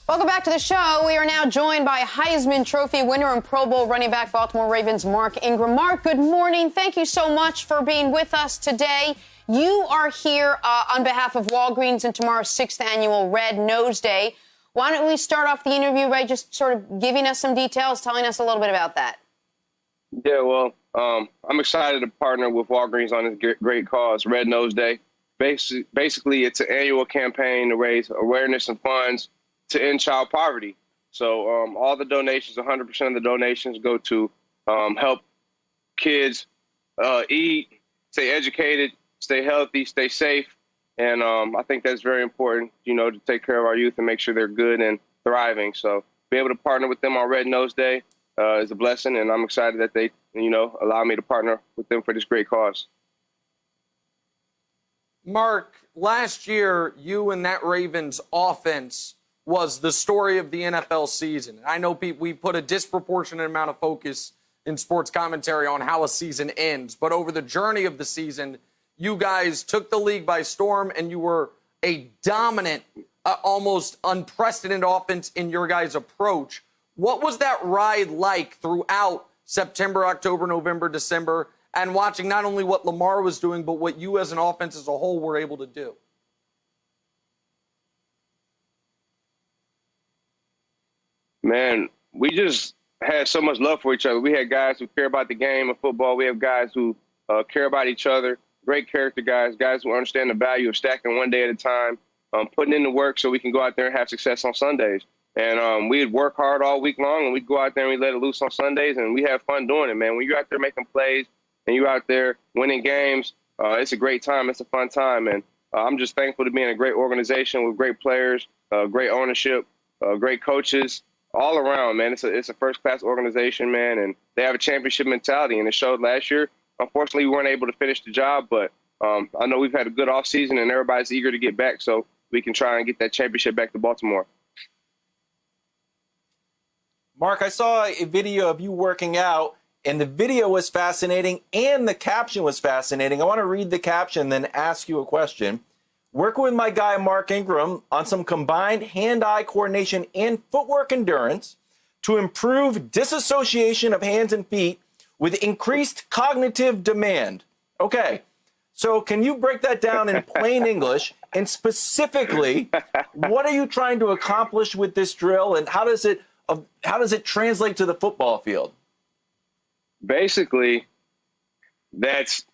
Welcome back to the show. We are now joined by Heisman Trophy winner and Pro Bowl running back Baltimore Ravens Mark Ingram. Mark, good morning. Thank you so much for being with us today. You are here on behalf of Walgreens and tomorrow's 6th annual Red Nose Day. Why don't we start off the interview by just sort of giving us some details, telling us a little bit about that? Yeah, well, I'm excited to partner with Walgreens on this great cause, Red Nose Day. Basically, it's an annual campaign to raise awareness and funds to end child poverty. So all the donations, 100% of the donations go to help kids eat, stay educated, stay healthy, stay safe. And I think that's very important, to take care of our youth and make sure they're good and thriving. So be able to partner with them on Red Nose Day is a blessing. And I'm excited that they, allow me to partner with them for this great cause. Mark, last year, you and that Ravens offense was the story of the NFL season. I know we put a disproportionate amount of focus in sports commentary on how a season ends, but over the journey of the season, you guys took the league by storm and you were a dominant, almost unprecedented offense in your guys' approach. What was that ride like throughout September, October, November, December, and watching not only what Lamar was doing, but what you as an offense as a whole were able to do? Man, we just had so much love for each other. We had guys who care about the game of football. We have guys who care about each other, great character guys who understand the value of stacking one day at a time, putting in the work so we can go out there and have success on Sundays. And we'd work hard all week long, and we'd go out there and we let it loose on Sundays, and we have fun doing it, man. When you're out there making plays and you're out there winning games, it's a great time. It's a fun time. And I'm just thankful to be in a great organization with great players, great ownership, great coaches. All around, man, it's a first-class organization, man, and they have a championship mentality, and it showed last year. Unfortunately, we weren't able to finish the job, but I know we've had a good offseason, and everybody's eager to get back so we can try and get that championship back to Baltimore. Mark, I saw a video of you working out, and the video was fascinating, and the caption was fascinating. I want to read the caption, then ask you a question. Working with my guy, Mark Ingram, on some combined hand-eye coordination and footwork endurance to improve disassociation of hands and feet with increased cognitive demand. Okay, so can you break that down in plain English? And specifically, what are you trying to accomplish with this drill, and how does it translate to the football field? Basically, that's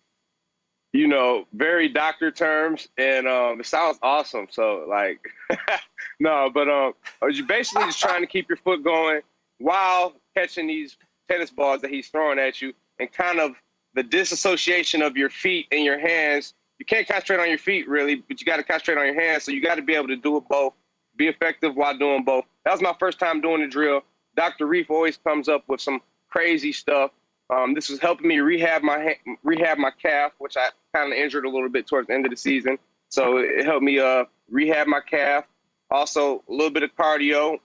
very doctor terms, and it sounds awesome. So, no, but you're basically just trying to keep your foot going while catching these tennis balls that he's throwing at you, and kind of the disassociation of your feet and your hands. You can't concentrate on your feet, really, but you got to concentrate on your hands, so you got to be able to do it both, be effective while doing both. That was my first time doing the drill. Dr. Reef always comes up with some crazy stuff. This was helping me rehab my calf, which I kind of injured a little bit towards the end of the season. So it helped me rehab my calf. Also, a little bit of cardio,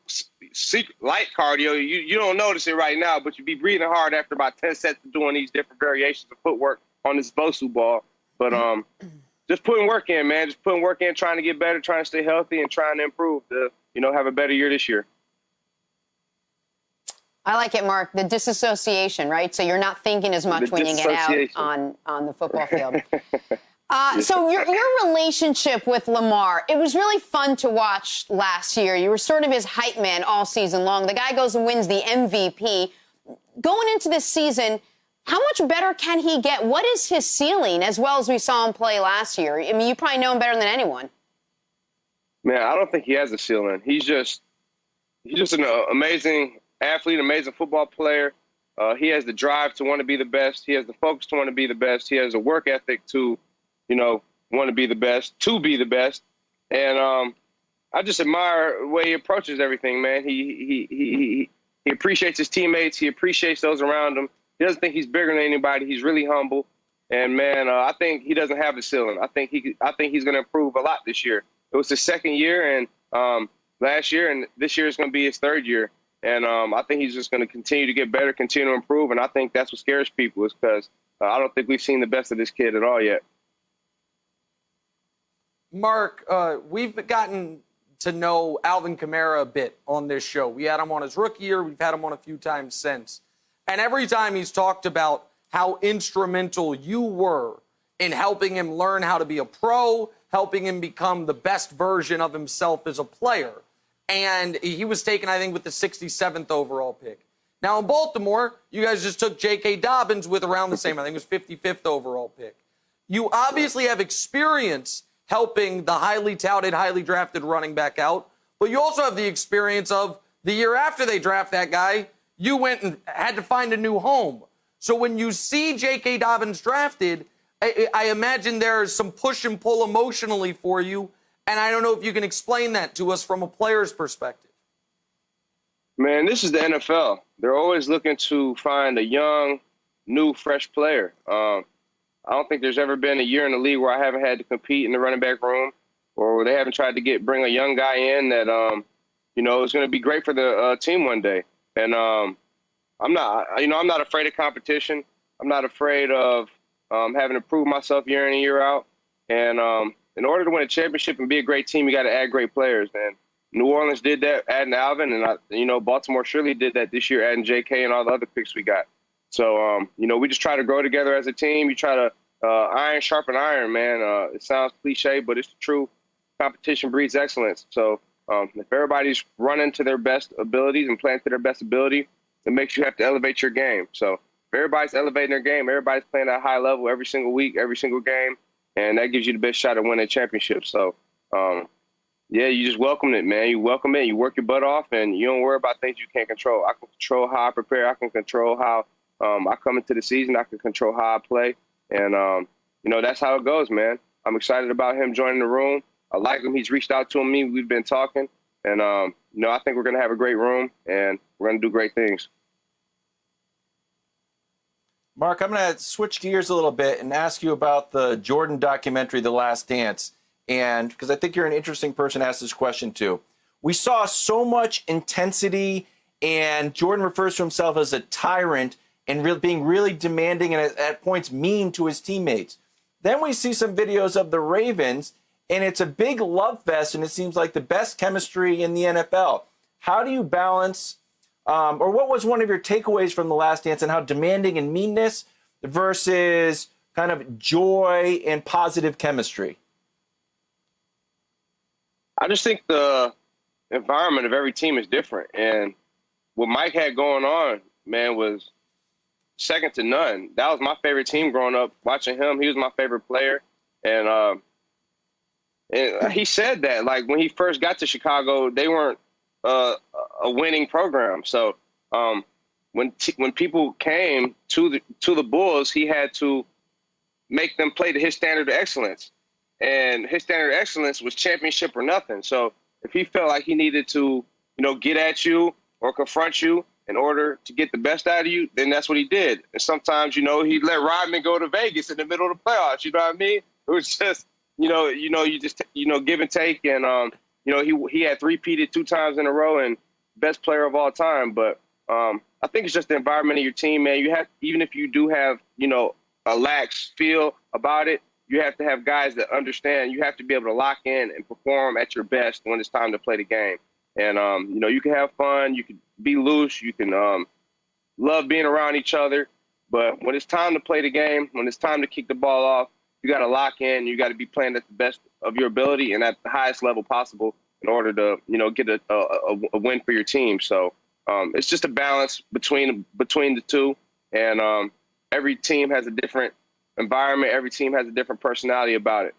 light cardio. You don't notice it right now, but you be breathing hard after about 10 sets of doing these different variations of footwork on this Bosu ball. But just putting work in, man. Just putting work in, trying to get better, trying to stay healthy, and trying to improve to, have a better year this year. I like it, Mark, the disassociation, right? So you're not thinking as much when you get out on the football field. So your relationship with Lamar, it was really fun to watch last year. You were sort of his hype man all season long. The guy goes and wins the MVP. Going into this season, how much better can he get? What is his ceiling, as well as we saw him play last year? I mean, you probably know him better than anyone. Man, I don't think he has a ceiling. He's just an amazing athlete, amazing football player. He has the drive to want to be the best. He has the focus to want to be the best. He has a work ethic to, want to be the best, And I just admire the way he approaches everything, man. He appreciates his teammates. He appreciates those around him. He doesn't think he's bigger than anybody. He's really humble. And, man, I think he doesn't have a ceiling. I think he's going to improve a lot this year. It was his second year, and last year, and this year is going to be his third year. And I think he's just going to continue to get better, continue to improve. And I think that's what scares people, is because I don't think we've seen the best of this kid at all yet. Mark, we've gotten to know Alvin Kamara a bit on this show. We had him on his rookie year. We've had him on a few times since. And every time he's talked about how instrumental you were in helping him learn how to be a pro, helping him become the best version of himself as a player. And he was taken, I think, with the 67th overall pick. Now, in Baltimore, you guys just took J.K. Dobbins with around the same, I think it was 55th overall pick. You obviously have experience helping the highly touted, highly drafted running back out, but you also have the experience of the year after they draft that guy, you went and had to find a new home. So when you see J.K. Dobbins drafted, I imagine there's some push and pull emotionally for you, and I don't know if you can explain that to us from a player's perspective. Man, this is the NFL. They're always looking to find a young, new, fresh player. I don't think there's ever been a year in the league where I haven't had to compete in the running back room, or where they haven't tried to bring a young guy in that is going to be great for the team one day. And I'm not afraid of competition. I'm not afraid of having to prove myself year in and year out. And in order to win a championship and be a great team, you got to add great players. And New Orleans did that, adding Alvin, and Baltimore surely did that this year, adding J.K. and all the other picks we got. So we just try to grow together as a team. You try to iron sharpen iron, man. It sounds cliche, but it's true. Competition breeds excellence. So if everybody's running to their best abilities and playing to their best ability, it makes you have to elevate your game. So if everybody's elevating their game, everybody's playing at a high level every single week, every single game, and that gives you the best shot at winning a championship. So, you just welcome it, man. You welcome it, you work your butt off, and you don't worry about things you can't control. I can control how I prepare. I can control how I come into the season. I can control how I play. And, that's how it goes, man. I'm excited about him joining the room. I like him. He's reached out to me. We've been talking. And, I think we're going to have a great room, and we're going to do great things. Mark, I'm going to switch gears a little bit and ask you about the Jordan documentary, The Last Dance. And because I think you're an interesting person to ask this question to. We saw so much intensity, and Jordan refers to himself as a tyrant and being really demanding and at points mean to his teammates. Then we see some videos of the Ravens, and it's a big love fest, and it seems like the best chemistry in the NFL. How do you balance, or what was one of your takeaways from The Last Dance, and how demanding and meanness versus kind of joy and positive chemistry? I just think the environment of every team is different. And what Mike had going on, man, was second to none. That was my favorite team growing up. Watching him, he was my favorite player. And he said that, like, when he first got to Chicago, they weren't a winning program. So when people came to the Bulls, he had to make them play to his standard of excellence. And his standard of excellence was championship or nothing. So if he felt like he needed to, get at you or confront you in order to get the best out of you, then that's what he did. And sometimes, he'd let Rodman go to Vegas in the middle of the playoffs. You know what I mean? It was just, you just give and take. And, he had three-peated 2 times in a row and best player of all time. But I think it's just the environment of your team, man. You have, even if you do have, a lax feel about it, you have to have guys that understand. You have to be able to lock in and perform at your best when it's time to play the game. And, you can have fun. You can be loose. You can love being around each other. But when it's time to play the game, when it's time to kick the ball off, you got to lock in. You got to be playing at the best of your ability and at the highest level possible in order to, get a win for your team. So it's just a balance between the two. And every team has a different environment. Every team has a different personality about it.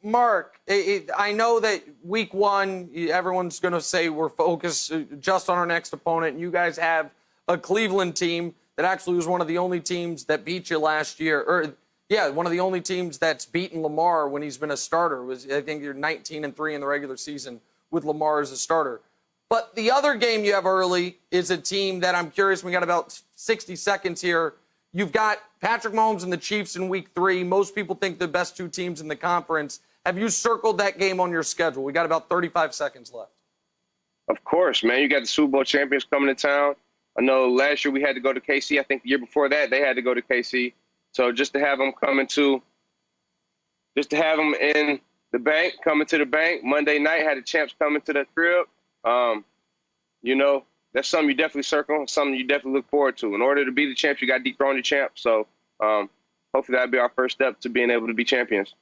Mark, I know that week one, everyone's going to say we're focused just on our next opponent. You guys have a Cleveland team that actually was one of the only teams that beat you last year. One of the only teams that's beaten Lamar when he's been a starter. I think you're 19-3 in the regular season with Lamar as a starter. But the other game you have early is a team that I'm curious, we got about 60 seconds here. You've got Patrick Mahomes and the Chiefs in week 3. Most people think the best 2 teams in the conference. Have you circled that game on your schedule? We got about 35 seconds left. Of course, man. You got the Super Bowl champions coming to town. I know last year we had to go to KC. I think the year before that they had to go to KC. So just to have them in the bank, coming to the bank. Monday night had the champs coming to the crib. You know, that's something you definitely circle, something you definitely look forward to. In order to be the champs, you got to dethrone the champ. So hopefully that'll be our first step to being able to be champions.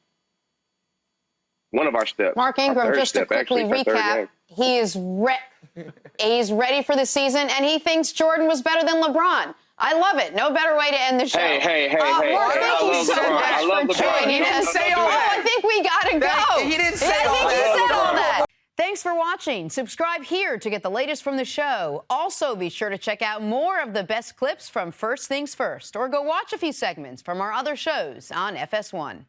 One of our steps. Mark Ingram, just to quickly recap, he's ready for the season, and he thinks Jordan was better than LeBron. I love it. No better way to end the show. Hey. Mark, thank you so much for joining us. I think we got to go. He didn't say I all think that. he said all that. Thanks for watching. Subscribe here to get the latest from the show. Also, be sure to check out more of the best clips from First Things First, or go watch a few segments from our other shows on FS1.